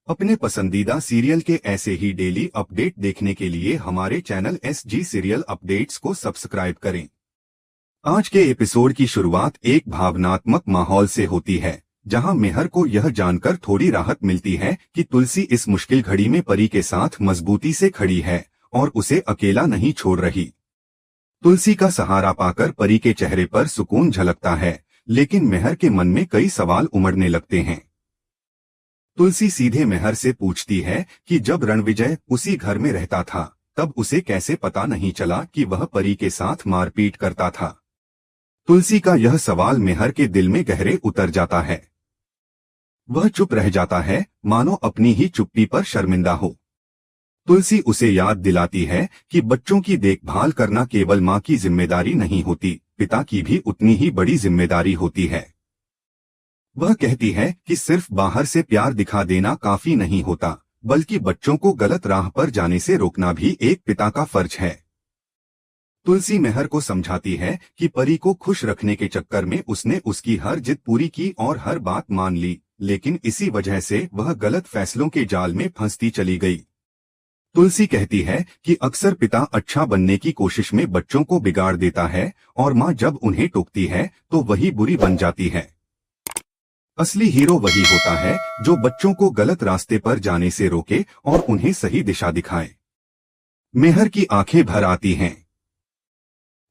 अपने पसंदीदा सीरियल के ऐसे ही डेली अपडेट देखने के लिए हमारे चैनल SG सीरियल अपडेट्स को सब्सक्राइब करें। आज के एपिसोड की शुरुआत एक भावनात्मक माहौल से होती है, जहां मेहर को यह जानकर थोड़ी राहत मिलती है कि तुलसी इस मुश्किल घड़ी में परी के साथ मजबूती से खड़ी है और उसे अकेला नहीं छोड़ रही। तुलसी का सहारा पाकर परी के चेहरे पर सुकून झलकता है, लेकिन मेहर के मन में कई सवाल उमड़ने लगते हैं। तुलसी सीधे मेहर से पूछती है कि जब रणविजय उसी घर में रहता था, तब उसे कैसे पता नहीं चला कि वह परी के साथ मारपीट करता था। तुलसी का यह सवाल मेहर के दिल में गहरे उतर जाता है। वह चुप रह जाता है, मानो अपनी ही चुप्पी पर शर्मिंदा हो। तुलसी उसे याद दिलाती है कि बच्चों की देखभाल करना केवल माँ की जिम्मेदारी नहीं होती, पिता की भी उतनी ही बड़ी जिम्मेदारी होती है। वह कहती है कि सिर्फ बाहर से प्यार दिखा देना काफी नहीं होता, बल्कि बच्चों को गलत राह पर जाने से रोकना भी एक पिता का फर्ज है। तुलसी मेहर को समझाती है कि परी को खुश रखने के चक्कर में उसने उसकी हर जिद पूरी की और हर बात मान ली, लेकिन इसी वजह से वह गलत फैसलों के जाल में फंसती चली गई। तुलसी कहती है कि अक्सर पिता अच्छा बनने की कोशिश में बच्चों को बिगाड़ देता है और माँ जब उन्हें टोकती है तो वही बुरी बन जाती है। असली हीरो वही होता है जो बच्चों को गलत रास्ते पर जाने से रोके और उन्हें सही दिशा दिखाए। मेहर की आंखें भर आती हैं।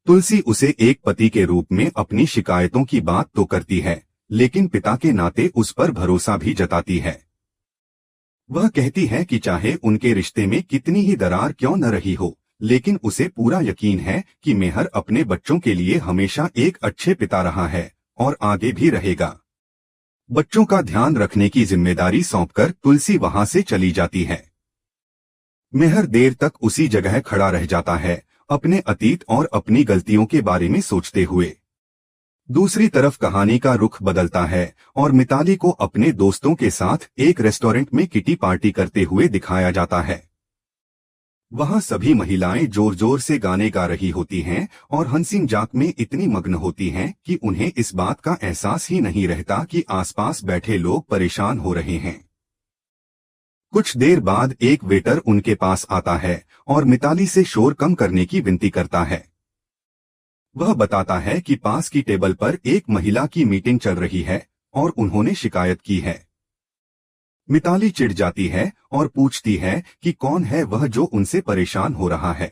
तुलसी उसे एक पति के रूप में अपनी शिकायतों की बात तो करती है, लेकिन पिता के नाते उस पर भरोसा भी जताती है। वह कहती है कि चाहे उनके रिश्ते में कितनी ही दरार क्यों न रही हो, लेकिन उसे पूरा यकीन है कि मेहर अपने बच्चों के लिए हमेशा एक अच्छे पिता रहा है और आगे भी रहेगा। बच्चों का ध्यान रखने की जिम्मेदारी सौंपकर तुलसी वहां से चली जाती है। मेहर देर तक उसी जगह खड़ा रह जाता है, अपने अतीत और अपनी गलतियों के बारे में सोचते हुए। दूसरी तरफ कहानी का रुख बदलता है और मिताली को अपने दोस्तों के साथ एक रेस्टोरेंट में किटी पार्टी करते हुए दिखाया जाता है। वहां सभी महिलाएं जोर जोर से गाने गा रही होती हैं और हंसी मजाक में इतनी मग्न होती हैं कि उन्हें इस बात का एहसास ही नहीं रहता कि आसपास बैठे लोग परेशान हो रहे हैं। कुछ देर बाद एक वेटर उनके पास आता है और मिताली से शोर कम करने की विनती करता है। वह बताता है कि पास की टेबल पर एक महिला की मीटिंग चल रही है और उन्होंने शिकायत की है। मिताली चिढ़ जाती है और पूछती है कि कौन है वह जो उनसे परेशान हो रहा है।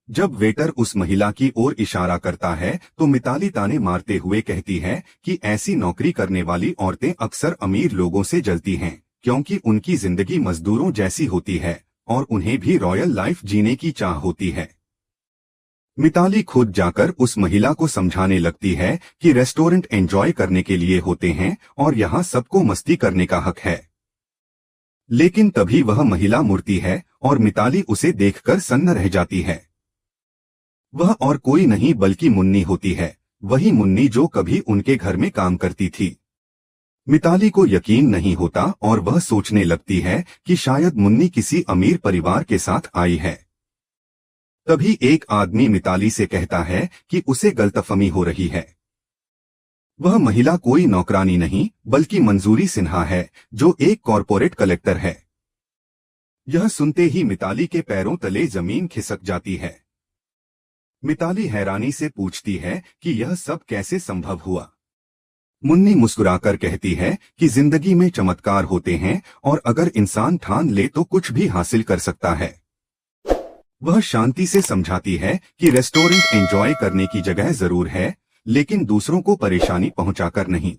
जब वेटर उस महिला की ओर इशारा करता है तो मिताली ताने मारते हुए कहती है कि ऐसी नौकरी करने वाली औरतें अक्सर अमीर लोगों से जलती हैं, क्योंकि उनकी जिंदगी मजदूरों जैसी होती है और उन्हें भी रॉयल लाइफ जीने की चाह होती है। मिताली खुद जाकर उस महिला को समझाने लगती है कि रेस्टोरेंट एंजॉय करने के लिए होते हैं और यहाँ सबको मस्ती करने का हक है। लेकिन तभी वह महिला मुड़ती है और मिताली उसे देखकर सन्न रह जाती है। वह और कोई नहीं बल्कि मुन्नी होती है, वही मुन्नी जो कभी उनके घर में काम करती थी। मिताली को यकीन नहीं होता और वह सोचने लगती है कि शायद मुन्नी किसी अमीर परिवार के साथ आई है। तभी एक आदमी मिताली से कहता है कि उसे गलतफहमी हो रही है। वह महिला कोई नौकरानी नहीं बल्कि मंजूरी सिन्हा है, जो एक कॉरपोरेट कलेक्टर है। यह सुनते ही मिताली के पैरों तले जमीन खिसक जाती है। मिताली हैरानी से पूछती है कि यह सब कैसे संभव हुआ। मुन्नी मुस्कुराकर कहती है कि जिंदगी में चमत्कार होते हैं और अगर इंसान ठान ले तो कुछ भी हासिल कर सकता है। वह शांति से समझाती है कि रेस्टोरेंट एंजॉय करने की जगह जरूर है, लेकिन दूसरों को परेशानी पहुंचाकर नहीं।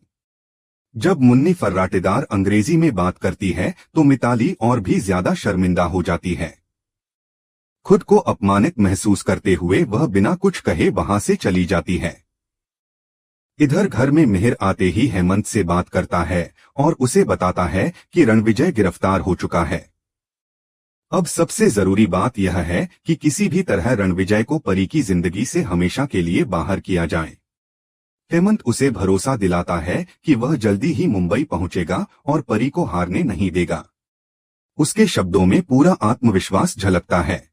जब मुन्नी फर्राटेदार अंग्रेजी में बात करती है तो मिताली और भी ज्यादा शर्मिंदा हो जाती है। खुद को अपमानित महसूस करते हुए वह बिना कुछ कहे वहां से चली जाती है। इधर घर में मेहर आते ही हेमंत से बात करता है और उसे बताता है कि रणविजय गिरफ्तार हो चुका है। अब सबसे जरूरी बात यह है कि किसी भी तरह रणविजय को परी की जिंदगी से हमेशा के लिए बाहर किया जाए। हेमंत उसे भरोसा दिलाता है कि वह जल्दी ही मुंबई पहुंचेगा और परी को हारने नहीं देगा। उसके शब्दों में पूरा आत्मविश्वास झलकता है।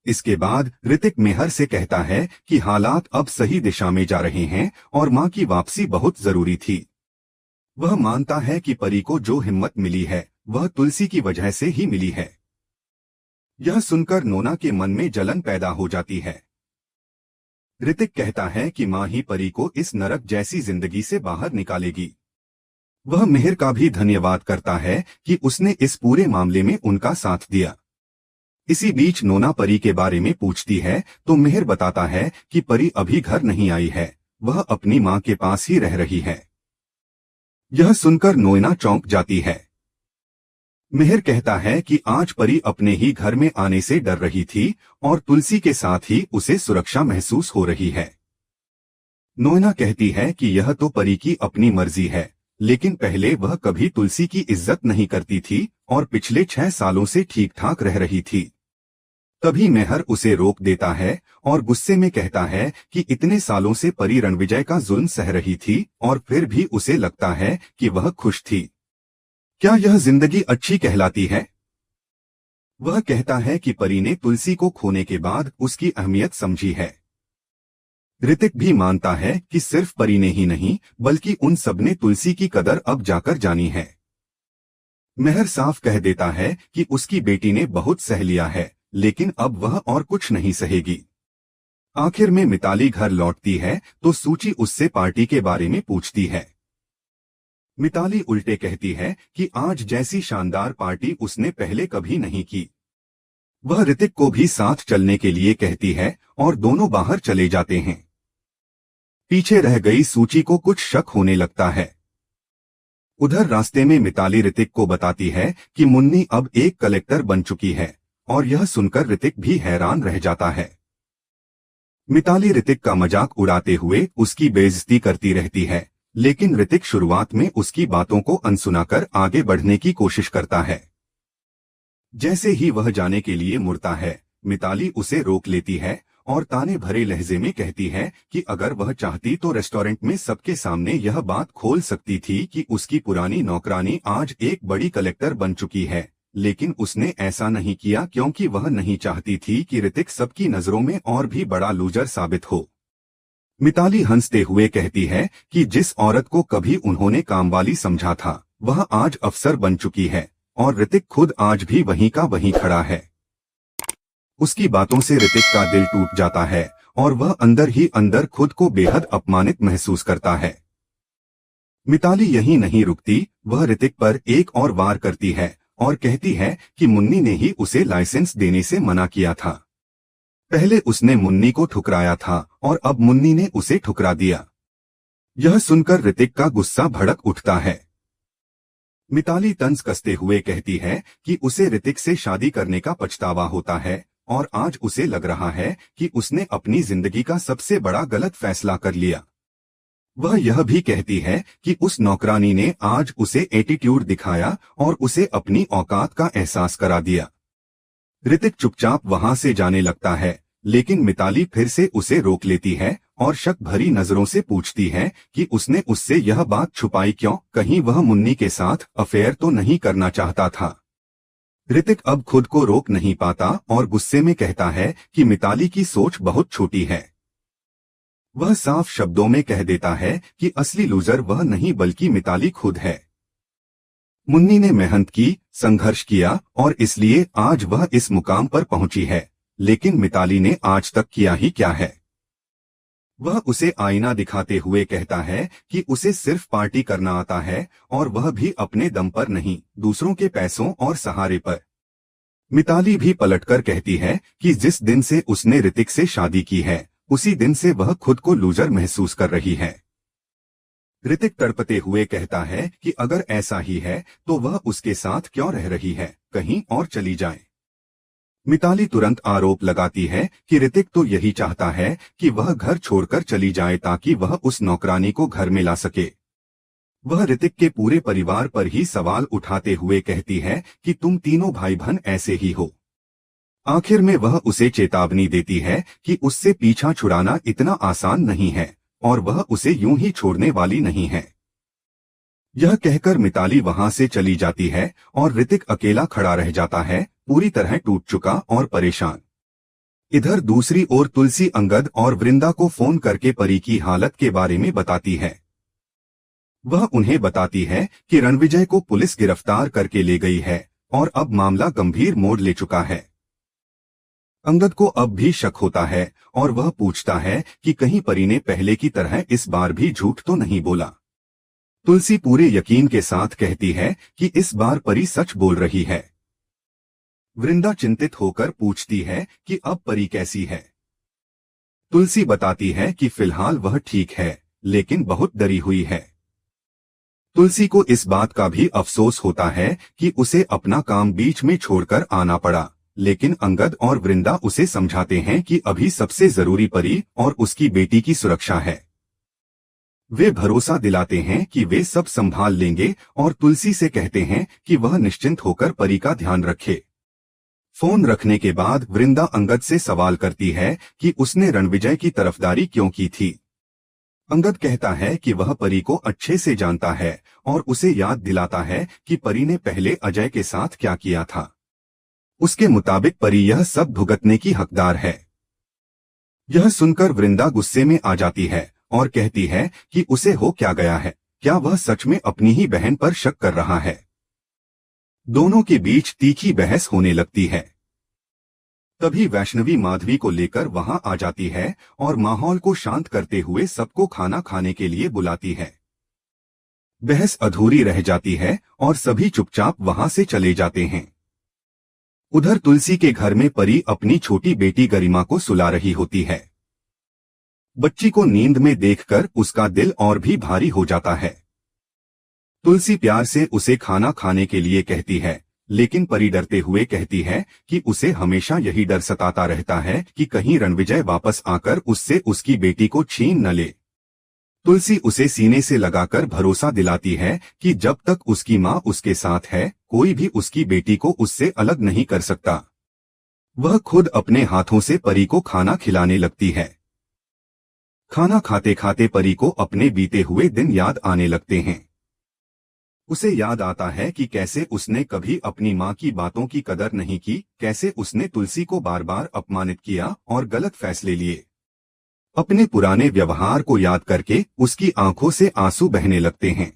इसके बाद ऋतिक मेहर से कहता है कि हालात अब सही दिशा में जा रहे हैं और मां की वापसी बहुत जरूरी थी। वह मानता है कि परी को जो हिम्मत मिली है वह तुलसी की वजह से ही मिली है। यह सुनकर नोना के मन में जलन पैदा हो जाती है। ऋतिक कहता है कि माँ ही परी को इस नरक जैसी जिंदगी से बाहर निकालेगी। वह मिहिर का भी धन्यवाद करता है कि उसने इस पूरे मामले में उनका साथ दिया। इसी बीच नोना परी के बारे में पूछती है तो मिहिर बताता है कि परी अभी घर नहीं आई है, वह अपनी माँ के पास ही रह रही है। यह सुनकर नोना चौंक जाती है। मिहिर कहता है कि आज परी अपने ही घर में आने से डर रही थी और तुलसी के साथ ही उसे सुरक्षा महसूस हो रही है। नोना कहती है कि यह तो परी की अपनी मर्जी है, लेकिन पहले वह कभी तुलसी की इज्जत नहीं करती थी और पिछले 6 सालों से ठीक ठाक रह रही थी। तभी मेहर उसे रोक देता है और गुस्से में कहता है कि इतने सालों से परी रणविजय का जुल्म सह रही थी और फिर भी उसे लगता है कि वह खुश थी। क्या यह जिंदगी अच्छी कहलाती है? वह कहता है कि परी ने तुलसी को खोने के बाद उसकी अहमियत समझी है। ऋतिक भी मानता है कि सिर्फ परी ने ही नहीं बल्कि उन सबने तुलसी की कदर अब जाकर जानी है। मेहर साफ कह देता है कि उसकी बेटी ने बहुत सह लिया है, लेकिन अब वह और कुछ नहीं सहेगी। आखिर में मिताली घर लौटती है तो सूची उससे पार्टी के बारे में पूछती है। मिताली उल्टे कहती है कि आज जैसी शानदार पार्टी उसने पहले कभी नहीं की। वह ऋतिक को भी साथ चलने के लिए कहती है और दोनों बाहर चले जाते हैं। पीछे रह गई सूची को कुछ शक होने लगता है। उधर रास्ते में मिताली ऋतिक को बताती है कि मुन्नी अब एक कलेक्टर बन चुकी है और यह सुनकर ऋतिक भी हैरान रह जाता है। मिताली ऋतिक का मजाक उड़ाते हुए उसकी बेइज्जती करती रहती है, लेकिन ऋतिक शुरुआत में उसकी बातों को अनसुना कर आगे बढ़ने की कोशिश करता है। जैसे ही वह जाने के लिए मुड़ता है, मिताली उसे रोक लेती है और ताने भरे लहजे में कहती है कि अगर वह चाहती तो रेस्टोरेंट में सबके सामने यह बात खोल सकती थी कि उसकी पुरानी नौकरानी आज एक बड़ी कलेक्टर बन चुकी है, लेकिन उसने ऐसा नहीं किया क्योंकि वह नहीं चाहती थी कि ऋतिक सबकी नजरों में और भी बड़ा लूजर साबित हो। मिताली हंसते हुए कहती है कि जिस औरत को कभी उन्होंने कामवाली समझा था वह आज अफसर बन चुकी है और ऋतिक खुद आज भी वहीं का वहीं खड़ा है। उसकी बातों से ऋतिक का दिल टूट जाता है और वह अंदर ही अंदर खुद को बेहद अपमानित महसूस करता है। मिताली यहीं नहीं रुकती, वह ऋतिक पर एक और वार करती है और कहती है कि मुन्नी ने ही उसे लाइसेंस देने से मना किया था। पहले उसने मुन्नी को ठुकराया था और अब मुन्नी ने उसे ठुकरा दिया। यह सुनकर ऋतिक का गुस्सा भड़क उठता है। मिताली तंज कसते हुए कहती है कि उसे ऋतिक से शादी करने का पछतावा होता है और आज उसे लग रहा है कि उसने अपनी जिंदगी का सबसे बड़ा गलत फैसला कर लिया। वह यह भी कहती है कि उस नौकरानी ने आज उसे एटीट्यूड दिखाया और उसे अपनी औकात का एहसास करा दिया। ऋतिक चुपचाप वहां से जाने लगता है, लेकिन मिताली फिर से उसे रोक लेती है और शक भरी नजरों से पूछती है कि उसने उससे यह बात छुपाई क्यों, कहीं वह मुन्नी के साथ अफेयर तो नहीं करना चाहता था। ऋतिक अब खुद को रोक नहीं पाता और गुस्से में कहता है कि मिताली की सोच बहुत छोटी है। वह साफ शब्दों में कह देता है कि असली लूजर वह नहीं बल्कि मिताली खुद है। मुन्नी ने मेहनत की, संघर्ष किया और इसलिए आज वह इस मुकाम पर पहुंची है, लेकिन मिताली ने आज तक किया ही क्या है। वह उसे आईना दिखाते हुए कहता है कि उसे सिर्फ पार्टी करना आता है और वह भी अपने दम पर नहीं, दूसरों के पैसों और सहारे पर। मिताली भी पलटकर कहती है कि जिस दिन से उसने ऋतिक से शादी की है उसी दिन से वह खुद को लूजर महसूस कर रही है। ऋतिक तड़पते हुए कहता है कि अगर ऐसा ही है तो वह उसके साथ क्यों रह रही है, कहीं और चली जाए। मिताली तुरंत आरोप लगाती है कि ऋतिक तो यही चाहता है कि वह घर छोड़कर चली जाए ताकि वह उस नौकरानी को घर में ला सके। वह ऋतिक के पूरे परिवार पर ही सवाल उठाते हुए कहती है कि तुम तीनों भाई बहन ऐसे ही हो। आखिर में वह उसे चेतावनी देती है कि उससे पीछा छुड़ाना इतना आसान नहीं है और वह उसे यूं ही छोड़ने वाली नहीं है। यह कहकर मिताली वहां से चली जाती है और ऋतिक अकेला खड़ा रह जाता है, पूरी तरह टूट चुका और परेशान। इधर दूसरी ओर तुलसी अंगद और वृंदा को फोन करके परी की हालत के बारे में बताती है। वह उन्हें बताती है कि रणविजय को पुलिस गिरफ्तार करके ले गई है और अब मामला गंभीर मोड़ ले चुका है। अंगद को अब भी शक होता है और वह पूछता है कि कहीं परी ने पहले की तरह इस बार भी झूठ तो नहीं बोला। तुलसी पूरे यकीन के साथ कहती है कि इस बार परी सच बोल रही है। वृंदा चिंतित होकर पूछती है कि अब परी कैसी है। तुलसी बताती है कि फिलहाल वह ठीक है, लेकिन बहुत डरी हुई है। तुलसी को इस बात का भी अफसोस होता है कि उसे अपना काम बीच में छोड़कर आना पड़ा, लेकिन अंगद और वृंदा उसे समझाते हैं कि अभी सबसे जरूरी परी और उसकी बेटी की सुरक्षा है। वे भरोसा दिलाते हैं कि वे सब संभाल लेंगे और तुलसी से कहते हैं कि वह निश्चिंत होकर परी का ध्यान रखे। फोन रखने के बाद वृंदा अंगद से सवाल करती है कि उसने रणविजय की तरफदारी क्यों की थी। अंगद कहता है कि वह परी को अच्छे से जानता है और उसे याद दिलाता है कि परी ने पहले अजय के साथ क्या किया था। उसके मुताबिक परी यह सब भुगतने की हकदार है। यह सुनकर वृंदा गुस्से में आ जाती है और कहती है कि उसे हो क्या गया है, क्या वह सच में अपनी ही बहन पर शक कर रहा है। दोनों के बीच तीखी बहस होने लगती है। तभी वैष्णवी माधवी को लेकर वहां आ जाती है और माहौल को शांत करते हुए सबको खाना खाने के लिए बुलाती है। बहस अधूरी रह जाती है और सभी चुपचाप वहां से चले जाते हैं। उधर तुलसी के घर में परी अपनी छोटी बेटी गरिमा को सुला रही होती है। बच्ची को नींद में देखकर उसका दिल और भी भारी हो जाता है। तुलसी प्यार से उसे खाना खाने के लिए कहती है, लेकिन परी डरते हुए कहती है कि उसे हमेशा यही डर सताता रहता है कि कहीं रणविजय वापस आकर उससे उसकी बेटी को छीन न ले। तुलसी उसे सीने से लगाकर भरोसा दिलाती है कि जब तक उसकी मां उसके साथ है, कोई भी उसकी बेटी को उससे अलग नहीं कर सकता। वह खुद अपने हाथों से परी को खाना खिलाने लगती है। खाना खाते खाते परी को अपने बीते हुए दिन याद आने लगते हैं। उसे याद आता है कि कैसे उसने कभी अपनी मां की बातों की कदर नहीं की, कैसे उसने तुलसी को बार बार अपमानित किया और गलत फैसले लिए। अपने पुराने व्यवहार को याद करके उसकी आंखों से आंसू बहने लगते हैं।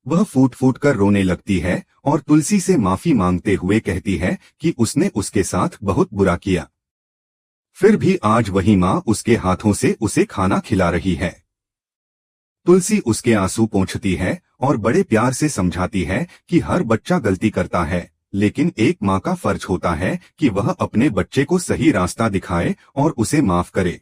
वह फूट फूट कर रोने लगती है और तुलसी से माफी मांगते हुए कहती है कि उसने उसके साथ बहुत बुरा किया। फिर भी आज वही मां उसके हाथों से उसे खाना खिला रही है। तुलसी उसके आंसू पोंछती है और बड़े प्यार से समझाती है कि हर बच्चा गलती करता है, लेकिन एक मां का फर्ज होता है कि वह अपने बच्चे को सही रास्ता दिखाए और उसे माफ करे।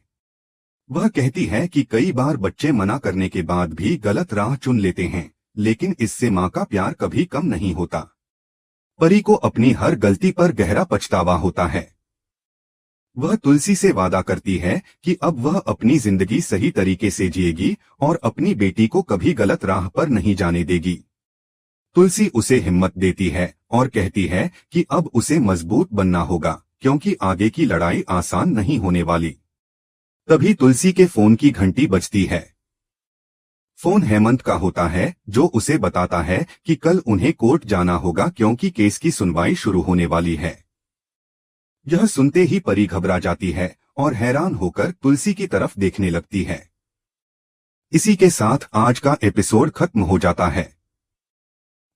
वह कहती है कि कई बार बच्चे मना करने के बाद भी गलत राह चुन लेते हैं, लेकिन इससे मां का प्यार कभी कम नहीं होता। परी को अपनी हर गलती पर गहरा पछतावा होता है। वह तुलसी से वादा करती है कि अब वह अपनी जिंदगी सही तरीके से जिएगी और अपनी बेटी को कभी गलत राह पर नहीं जाने देगी। तुलसी उसे हिम्मत देती है और कहती है कि अब उसे मजबूत बनना होगा, क्योंकि आगे की लड़ाई आसान नहीं होने वाली। तभी तुलसी के फोन की घंटी बजती है। फोन हेमंत का होता है, जो उसे बताता है कि कल उन्हें कोर्ट जाना होगा क्योंकि केस की सुनवाई शुरू होने वाली है। यह सुनते ही परी घबरा जाती है और हैरान होकर तुलसी की तरफ देखने लगती है। इसी के साथ आज का एपिसोड खत्म हो जाता है।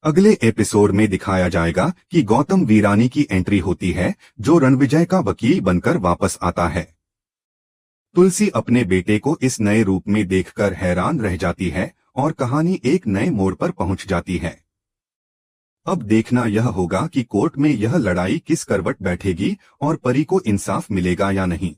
अगले एपिसोड में दिखाया जाएगा कि गौतम वीरानी की एंट्री होती है, जो रणविजय का वकील बनकर वापस आता है। तुलसी अपने बेटे को इस नए रूप में देखकर हैरान रह जाती है और कहानी एक नए मोड़ पर पहुंच जाती है। अब देखना यह होगा कि कोर्ट में यह लड़ाई किस करवट बैठेगी और परी को इंसाफ मिलेगा या नहीं।